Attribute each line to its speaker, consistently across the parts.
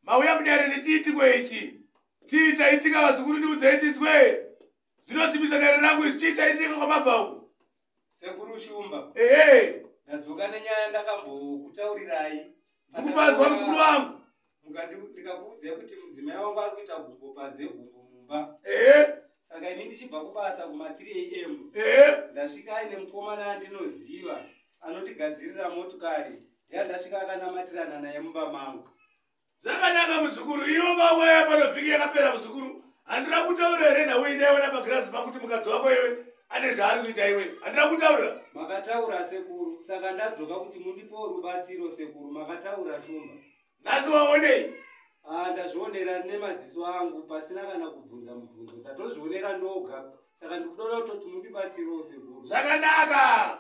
Speaker 1: Mauya mnyare nechiti kwechi. Chicha itika vasukuru ndi udzaititswe. Zvinotibisa nare rangu chicha itika kwa mabvaku.
Speaker 2: Sekuru Shumba.
Speaker 1: Ndadzoka
Speaker 2: nenyaya ndakambokutaurirai.
Speaker 1: Ndikupanzwa muzukuru wangu.
Speaker 2: Ndikakuudza kuti mudzimai wangu ari kuita gumbo panze gumbo mumba. Saka ini ndichibva kubasa kuma 3 am. Ndasvika aine mukomana andinoziva anondigadzirira motokari. Ndasvika akanamatirana naye mumba mangu.
Speaker 1: Zvakanaka muzukuru, iwo vawaya panovhiki yakapera muzukuru. Handina kutaura here nawe inaiona pagirazi pangu kuti mukadzi wako iwe ane zvaari kuita iwe. Handina kutaura.
Speaker 2: Makataura sekuru, saka ndadzoka kuti mundipo rubatsiro sekuru, makataura Shumba.
Speaker 1: Nhasi waonei?
Speaker 2: Ndazvionera nemaziso angu pasina kana kubvunza mubvunzo. Ndatozvionera ndoga. Saka ndikutoda kuti mundibatsiro sekuru.
Speaker 1: Zvakanaka.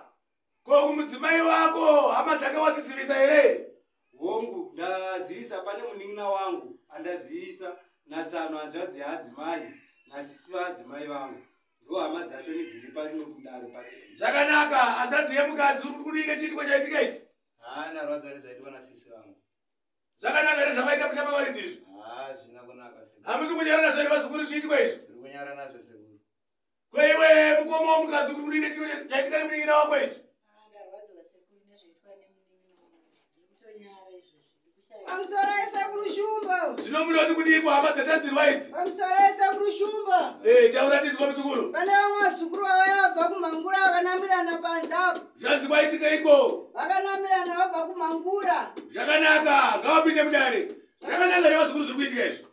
Speaker 1: Ko kumudzimai wako hama dzake wadzisivisa here?
Speaker 2: Hongu ndazivisa pane munin'ina wangu andazivisa natsano hanzvadzi yaadzimai nasisi vaadzimai vangu ndo hama dzacho nedziri pari nokudaro pari.
Speaker 1: Zvakanaka. Hanzvadzi yemukadzi uri kudine chiitiko chaitika ichi?
Speaker 2: Ndarwadza nezvaitwa nasisi vangu.
Speaker 1: Zvakanaka here zvamaita muchamawaridzi izvi?
Speaker 2: Zvina kunaka sekuru.
Speaker 1: Hamusi kunyara nazvo nevazukuru zviitiko izvi?
Speaker 2: Ndiri kunyara nazvo sekuru.
Speaker 1: Kweiwe mukoma womukadzi uri kudine chiitiko chaitika nemunin'ina wako ichi?
Speaker 3: Amsorese kurushumba.
Speaker 1: Zvinomunoti kudiko hama dzatadzirwa idzi?
Speaker 3: Amsorese kurushumba.
Speaker 1: Taura tizwa muzukuru.
Speaker 3: Pane vamwe vazukuru vavayabva kumangura vakanamirana panze apo.
Speaker 1: Zvanzi kwaitika iko?
Speaker 3: Vakanamirana vabva kumangura.
Speaker 1: Zvakanaka, ngavapinde mudare. Zvakanaka nevazukuru zviri kuitika izvi?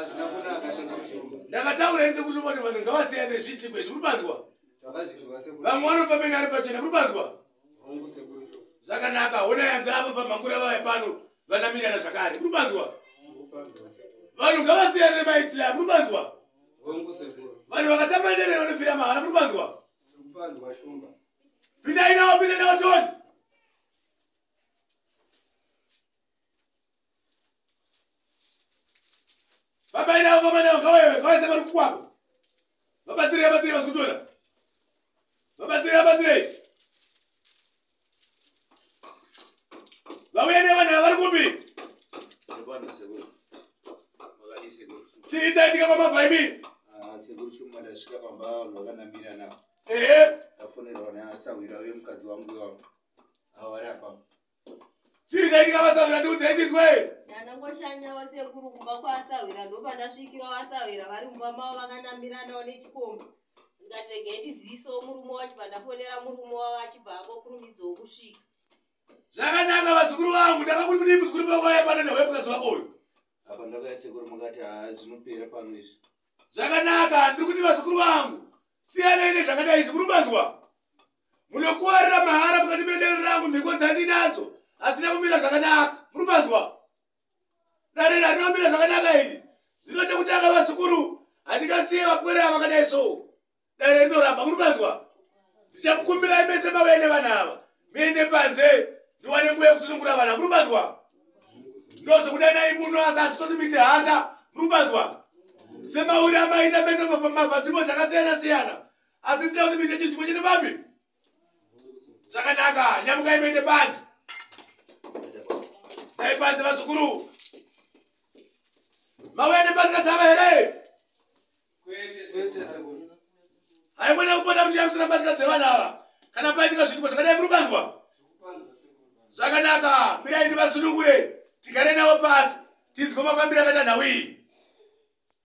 Speaker 2: Zvina kunaka sekuru Shumba.
Speaker 1: Ndakataura ini sekuru Shumba kuti vanhu ngavasiyane nezviitiko izvi. Muri kubanzwa?
Speaker 2: Takazvinzwa sekuru.
Speaker 1: Vamwe vanofamba nyari pachena. Muri kubanzwa?
Speaker 2: Hongu sekuru Shumba.
Speaker 1: Zvakanaka, honai hanzi ava pamangura vaya pano vanamirana zvakare. Muri kubanzwa? Vanhu ngavasiyane nemaitiro aya. Muri kubanzwa?
Speaker 2: Hongu sekuru.
Speaker 1: Vanhu vakatamba nderere vanofira mahana. Muri kubanzwa?
Speaker 2: Ndikupanzwa Shumba.
Speaker 1: Pindai navo, pindai navo toni. Fambai navo, fambai navo, ngavaiwe, ngavaise vari kukwako. Vabatsirei, vabatsirei vasikutora. Vabatsirei, vabatsirei. Vauya nevanhu ava vari kupi? Chii chaitika kwamabvaimi?
Speaker 4: Sekuru Shumba ndasvika pamba vanhu vakanamirana. Ndafonera vanasahwira vemukadzi wangu vari apapo.
Speaker 1: Chii chaitika vasahwira ndiudzaititswe?
Speaker 5: Ndanangoshanyawo sekuru kumba kwaasahwira ndopandasvikirawo asahwira vari mumba mavo vakanamiranawo nechikomba. Ndikati regai ndizivisewo murume wacho pandafonera murume wavo achibva akokurumidzawo kusvika.
Speaker 1: Zvakanaka vazukuru vangu, ndakakuti kudii muzukuru pawaya pano newe mukadzi wako uyu?
Speaker 4: Apa ndakaya sekuru mukati zvinopera pano izvi.
Speaker 1: Zvakanaka, ndiri kuti vazukuru vangu siyanai nezvakadai izvi. Muri kubanzwa? Munokuwarira mahara mukati mendere rangu. Mhikonzi handinadzo hasina kumira zvakanaka. Muri kubanzwa? Darera handinomira zvakanaka izvi. Zvinoita kutanga vazukuru handingasiye vapwere ava vakadai so. Darera rinoramba. Muri kubanzwa? Ndichakukumbirai mese mauya nevanhu ava muende panze ndiwane nguva yekusunungura vanhu. Muri kubanzwa? Ndozokudanai muno asi hatitoti muite hasha. Muri kubanzwa? Semauri amaita mese mabvadzimbo dzakasiyana siyana asi ndida kuti muite chinhu chimwe chete bambi. Zvakanaka, nyamukai muende panze. Dai panze vazukuru. Mauya nepasika dzava here?
Speaker 2: Kwete sekuru.
Speaker 1: Haimona kupota muchiyamisira pasika dzevanhu ava kana paitika zviitiko zvakadai. Muri kubanzwa? Zvakanaka, mirai ndivasunungure tigare navo pasi tinzwe mafambiro akaita nhau iyi.